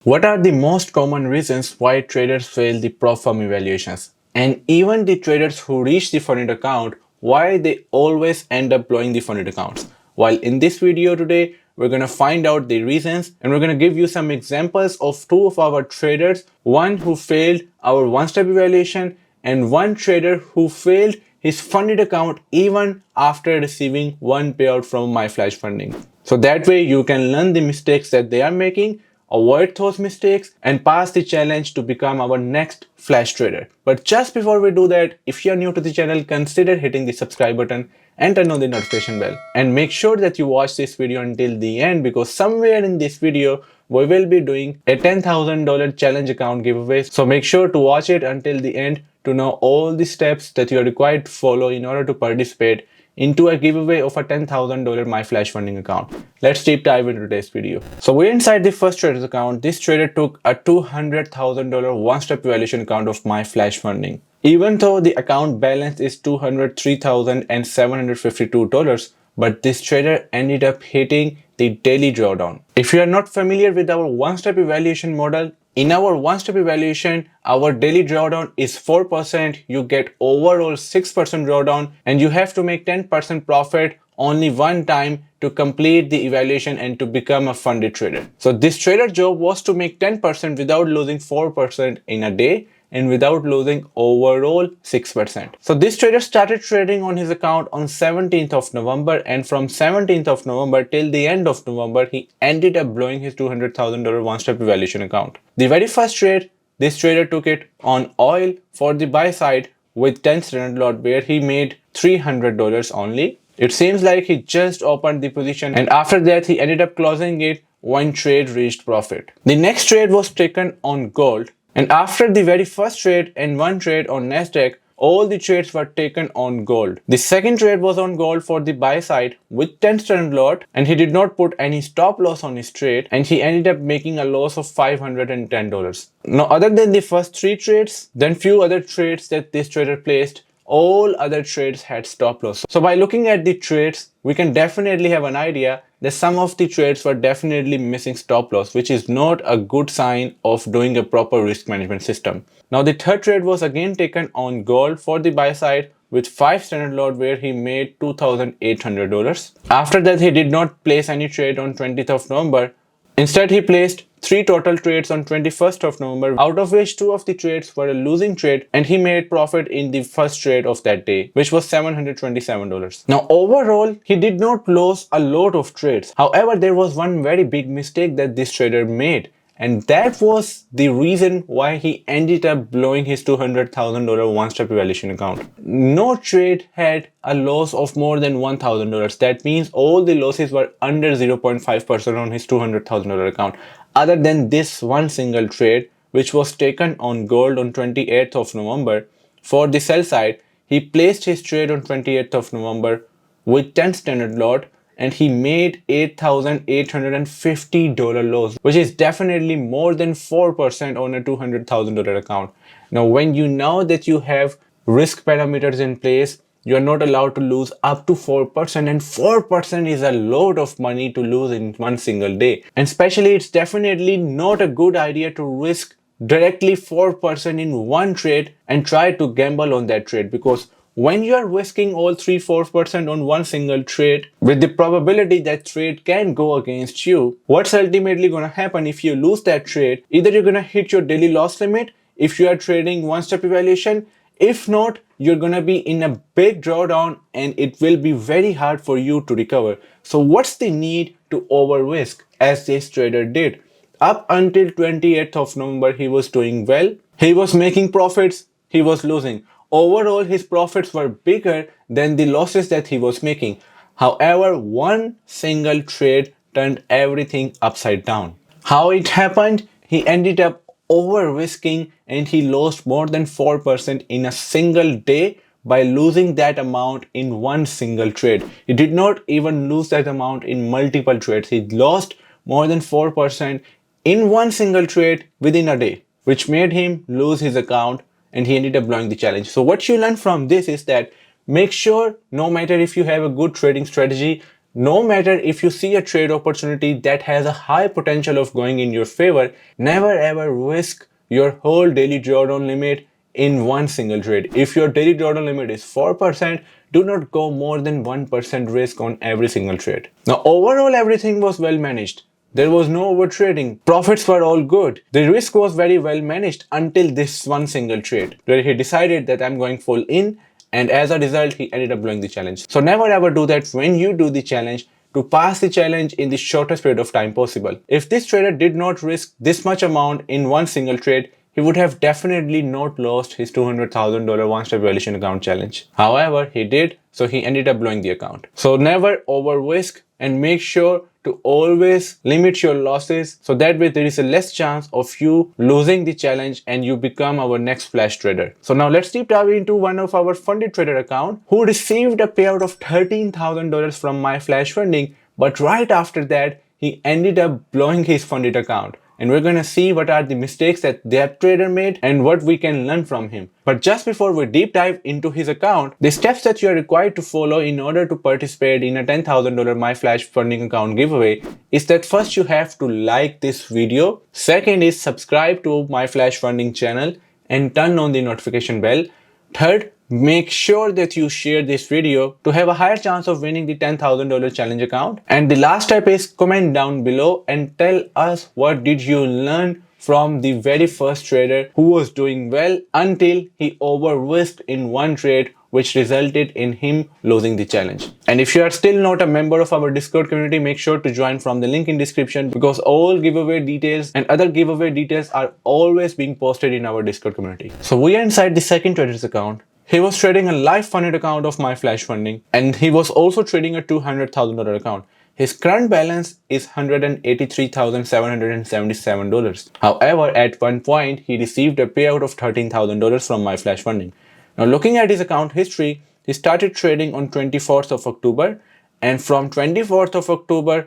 What are the most common reasons why traders fail the prop firm evaluations? And even the traders who reach the funded account, why they always end up blowing the funded accounts? While in this video today, we're going to find out the reasons and we're going to give you some examples of two of our traders, one who failed our one-step evaluation and one trader who failed his funded account even after receiving one payout from MyFlashFunding. So that way you can learn the mistakes that they are making, avoid those mistakes, and pass the challenge to become our next flash trader. But just before we do that, if you are new to the channel, consider hitting the subscribe button and turn on the notification bell. And make sure that you watch this video until the end, because somewhere in this video, we will be doing a $10,000 challenge account giveaway. So make sure to watch it until the end to know all the steps that you are required to follow in order to participate into a giveaway of a $10,000 MyFlashFunding account. Let's deep dive into today's video. So we're inside the first trader's account. This trader took a $200,000 one-step evaluation account of MyFlashFunding. Even though the account balance is $203,752, but this trader ended up hitting the daily drawdown. If you are not familiar with our one-step evaluation model, in our one-step evaluation, our daily drawdown is 4%, you get overall 6% drawdown, and you have to make 10% profit only one time to complete the evaluation and to become a funded trader. So this trader job was to make 10% without losing 4% in a day and without losing overall 6%. So this trader started trading on his account on 17th of November, and from 17th of November till the end of November, he ended up blowing his $200,000 one-step evaluation account. The very first trade, this trader took it on oil for the buy side with 10 standard lot where he made $300 only. It seems like he just opened the position and after that he ended up closing it when trade reached profit. The next trade was taken on gold. And after the very first trade and one trade on Nasdaq, all the trades were taken on gold. The second trade was on gold for the buy side with 10 standard lot, and he did not put any stop loss on his trade, and he ended up making a loss of $510. Now, other than the first three trades, then few other trades that this trader placed, all other trades had stop loss. So by looking at the trades, we can definitely have an idea that some of the trades were definitely missing stop loss, which is not a good sign of doing a proper risk management system. Now the third trade was again taken on gold for the buy side with 5 standard lot where he made $2,800. After that, he did not place any trade on 20th of November. Instead, he placed 3 total trades on 21st of November, out of which 2 of the trades were a losing trade, and he made profit in the first trade of that day, which was $727. Now, overall, he did not lose a lot of trades. However, there was one very big mistake that this trader made, and that was the reason why he ended up blowing his $200,000 one-step evaluation account. No trade had a loss of more than $1,000. That means all the losses were under 0.5% on his $200,000 account. Other than this one single trade, which was taken on gold on 28th of November. For the sell side, he placed his trade on 28th of November with 10 standard lot, and he made $8,850 loss, which is definitely more than 4% on a $200,000 account. Now, when you know that you have risk parameters in place, you are not allowed to lose up to 4%, and 4% is a lot of money to lose in one single day. And especially, it's definitely not a good idea to risk directly 4% in one trade and try to gamble on that trade, because when you are risking all 3-4% on one single trade with the probability that trade can go against you, what's ultimately going to happen if you lose that trade? Either you're going to hit your daily loss limit if you are trading one-step evaluation. If not, you're going to be in a big drawdown and it will be very hard for you to recover. So what's the need to over risk as this trader did? Up until 28th of November, he was doing well. He was making profits. He was losing. Overall, his profits were bigger than the losses that he was making. However, one single trade turned everything upside down. How it happened? He ended up over risking and he lost more than 4% in a single day by losing that amount in one single trade. He did not even lose that amount in multiple trades. He lost more than 4% in one single trade within a day, which made him lose his account and he ended up blowing the challenge. So what you learn from this is that make sure, no matter if you have a good trading strategy, No matter if you see a trade opportunity that has a high potential of going in your favor, never ever risk your whole daily drawdown limit in one single trade. If your daily drawdown limit is 4%, do not go more than 1% risk on every single trade. Now, overall, everything was well managed. There was no overtrading. Profits were all good. The risk was very well managed until this one single trade where he decided that I'm going full in, and as a result he ended up blowing the challenge. So never ever do that when you do the challenge, to pass the challenge in the shortest period of time possible. If this trader did not risk this much amount in one single trade, he would have definitely not lost his $200,000 one-step valuation account challenge. However, he did, so he ended up blowing the account. So never over risk, and make sure to always limit your losses, so that way there is a less chance of you losing the challenge and you become our next flash trader. So now let's deep dive into one of our funded trader account who received a payout of $13,000 from MyFlashFunding, but right after that he ended up blowing his funded account. And we're gonna see what are the mistakes that that trader made and what we can learn from him. But just before we deep dive into his account, the steps that you are required to follow in order to participate in a $10,000 MyFlashFunding account giveaway is that first you have to like this video. Second is subscribe to MyFlashFunding channel and turn on the notification bell. Third, make sure that you share this video to have a higher chance of winning the $10,000 challenge account. And the last step is comment down below and tell us what did you learn from the very first trader who was doing well until he over risked in one trade, which resulted in him losing the challenge. And if you are still not a member of our Discord community, make sure to join from the link in description, because all giveaway details and other giveaway details are always being posted in our Discord community. So we are inside the second trader's account. He was trading a live funded account of MyFlashFunding, and he was also trading a $200,000 account. His current balance is $183,777. However, at one point, he received a payout of $13,000 from MyFlashFunding. Now, looking at his account history, he started trading on 24th of October, and from 24th of October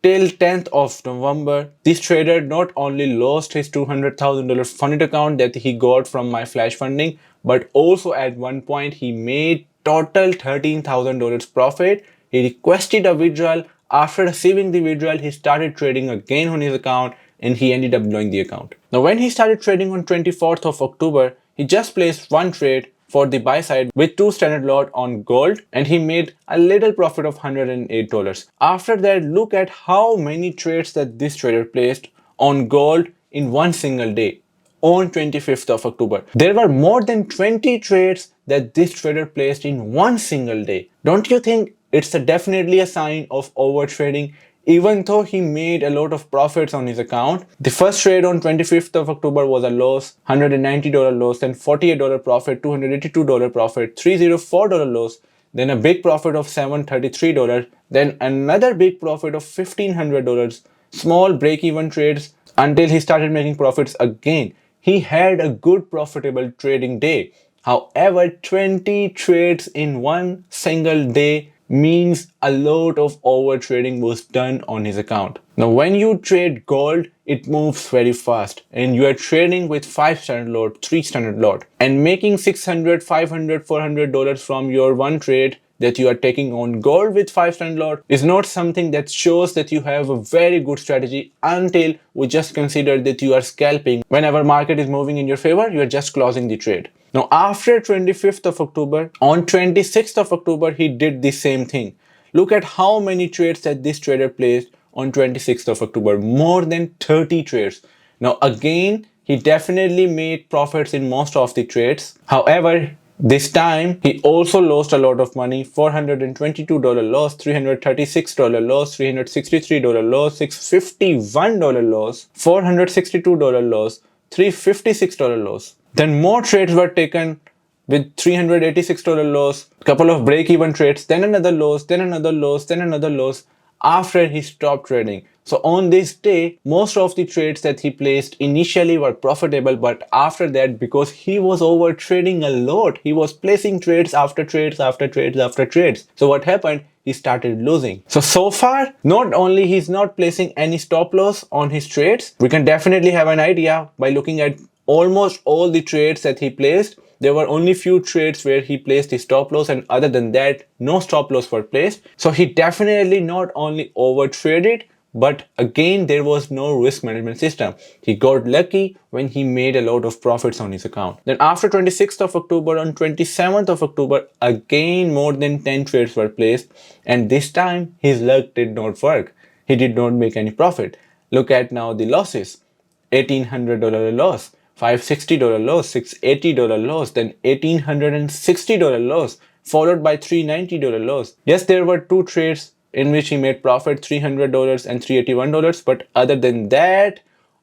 till 10th of November, this trader not only lost his $200,000 funded account that he got from MyFlashFunding, but also at one point he made total $13,000 profit. He requested a withdrawal. After receiving the withdrawal, he started trading again on his account and he ended up blowing the account. Now, when he started trading on 24th of October, he just placed one trade for the buy side with 2 standard lot on gold, and he made a little profit of $108. After that, look at how many trades that this trader placed on gold in one single day. On 25th of October, there were more than 20 trades that this trader placed in one single day. Don't you think it's definitely a sign of overtrading? Even though he made a lot of profits on his account, the first trade on 25th of October was a loss, $190 loss, then $48 profit, $282 profit, $304 loss, then a big profit of $733, then another big profit of $1,500, small break-even trades until he started making profits again. He had a good profitable trading day. However, 20 trades in one single day means a lot of over trading was done on his account. Now, when you trade gold, it moves very fast, and you are trading with 5 standard lot, 3 standard lot, and making $600, $500, $400 from your one trade that you are taking on gold with 5 standard lot is not something that shows that you have a very good strategy, until we just consider that you are scalping. Whenever market is moving in your favor, you are just closing the trade. Now, after 25th of October, on 26th of October, he did the same thing. Look at how many trades that this trader placed on 26th of October, more than 30 trades. Now, again, he definitely made profits in most of the trades. However, this time, he also lost a lot of money, $422 loss, $336 loss, $363 loss, $651 loss, $462 loss, $356 loss. Then more trades were taken with $386 loss, couple of break-even trades, then another loss, then another loss, then another loss after he stopped trading. So on this day, most of the trades that he placed initially were profitable, but after that, because he was over trading a lot, he was placing trades after trades after trades after trades. So what happened? He started losing. So far, not only he's not placing any stop loss on his trades, we can definitely have an idea by looking at almost all the trades that he placed. There were only few trades where he placed the stop loss, and other than that, no stop loss were placed. So he definitely not only over traded, but again, there was no risk management system. He got lucky when he made a lot of profits on his account. Then after 26th of October, on 27th of October, again more than 10 trades were placed, and this time his luck did not work. He did not make any profit. Look at now the losses. $1,800 loss, $560 loss, $680 loss, then $1,860 loss, followed by $390 loss. Yes, there were two trades in which he made profit, $300 and $381, but other than that,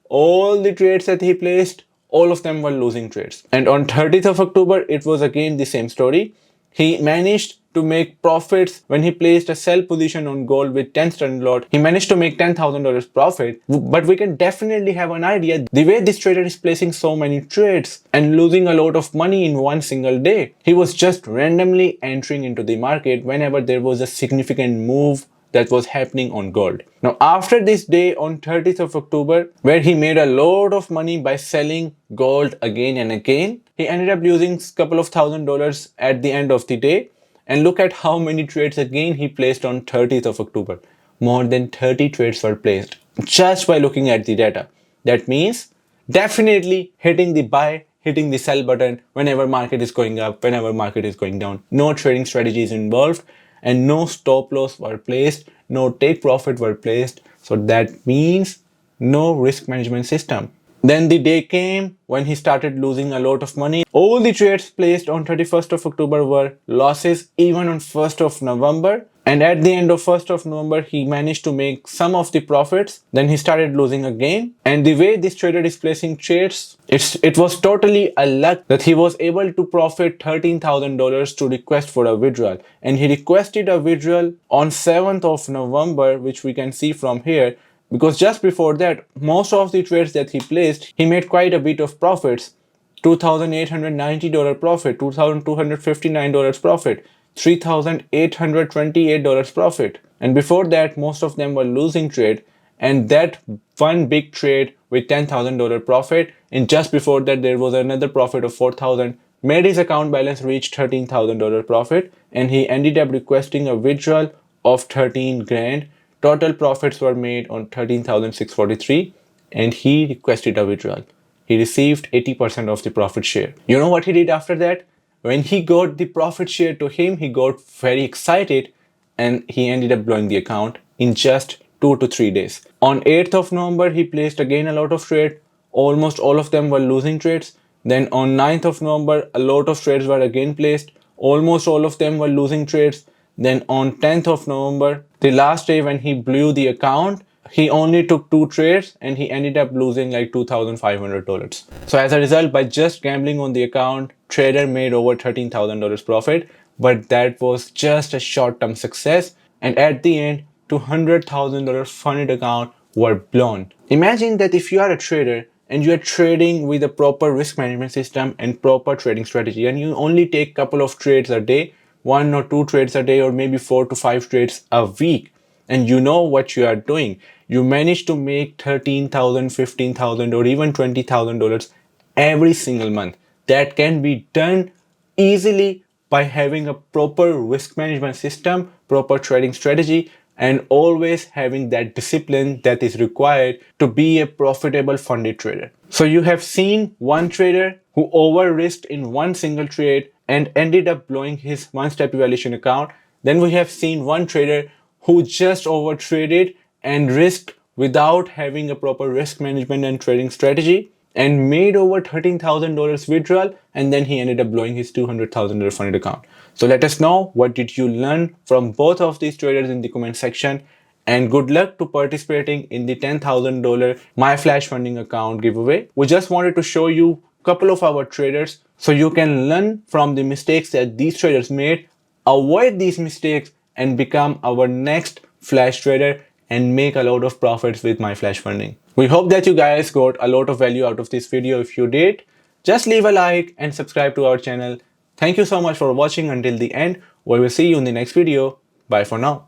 all the trades that he placed, all of them were losing trades. And on 30th of October, it was again the same story. He managed to make profits when he placed a sell position on gold with 10 stand lot. He managed to make $10,000 profit, but we can definitely have an idea the way this trader is placing so many trades and losing a lot of money in one single day. He was just randomly entering into the market whenever there was a significant move that was happening on gold. Now, after this day on 30th of October, where he made a lot of money by selling gold again and again, he ended up losing a couple of $1,000s at the end of the day. And look at how many trades again he placed on 30th of October. More than 30 trades were placed just by looking at the data. That means definitely hitting the buy, hitting the sell button whenever market is going up, whenever market is going down. No trading strategies involved, and no stop loss were placed, no take profit were placed. So that means no risk management system. Then the day came when he started losing a lot of money. All the trades placed on 31st of October were losses, even on 1st of November. And at the end of 1st of November, he managed to make some of the profits. Then he started losing again. And the way this trader is placing trades, it was totally a luck that he was able to profit $13,000 to request for a withdrawal. And he requested a withdrawal on 7th of November, which we can see from here. Because just before that, most of the trades that he placed, he made quite a bit of profits. $2,890 profit, $2,259 profit, $3,828 profit. And before that, most of them were losing trade. And that one big trade with $10,000 profit, and just before that, there was another profit of $4,000, made his account balance reach $13,000 profit, and he ended up requesting a withdrawal of 13 grand. Total profits were made on 13,643, and he requested a withdrawal. He received 80% of the profit share. You know what he did after that? When he got the profit share to him, he got very excited and he ended up blowing the account in just 2 to 3 days. On 8th of November, he placed again a lot of trade. Almost all of them were losing trades. Then on 9th of November, a lot of trades were again placed. Almost all of them were losing trades. Then on 10th of November, the last day when he blew the account, he only took 2 trades and he ended up losing like $2,500. So as a result, by just gambling on the account, trader made over $13,000 profit, but that was just a short-term success. And at the end, $200,000 funded account were blown. Imagine that if you are a trader and you are trading with a proper risk management system and proper trading strategy, and you only take a couple of trades a day, 1 or 2 trades a day, or maybe 4 to 5 trades a week, and you know what you are doing, you manage to make $13,000, $15,000, or even $20,000 every single month. That can be done easily by having a proper risk management system, proper trading strategy, and always having that discipline that is required to be a profitable funded trader. So you have seen one trader who over-risked in one single trade and ended up blowing his one-step evaluation account. Then we have seen one trader who just over-traded and risked without having a proper risk management and trading strategy and made over $13,000 withdrawal, and then he ended up blowing his $200,000 funded account. So let us know what did you learn from both of these traders in the comment section, and good luck to participating in the $10,000 MyFlashFunding account giveaway. We just wanted to show you a couple of our traders so you can learn from the mistakes that these traders made, avoid these mistakes, and become our next flash trader and make a lot of profits with MyFlashFunding. We hope that you guys got a lot of value out of this video. If you did, just leave a like and subscribe to our channel. Thank you so much for watching until the end. We will see you in the next video. Bye for now.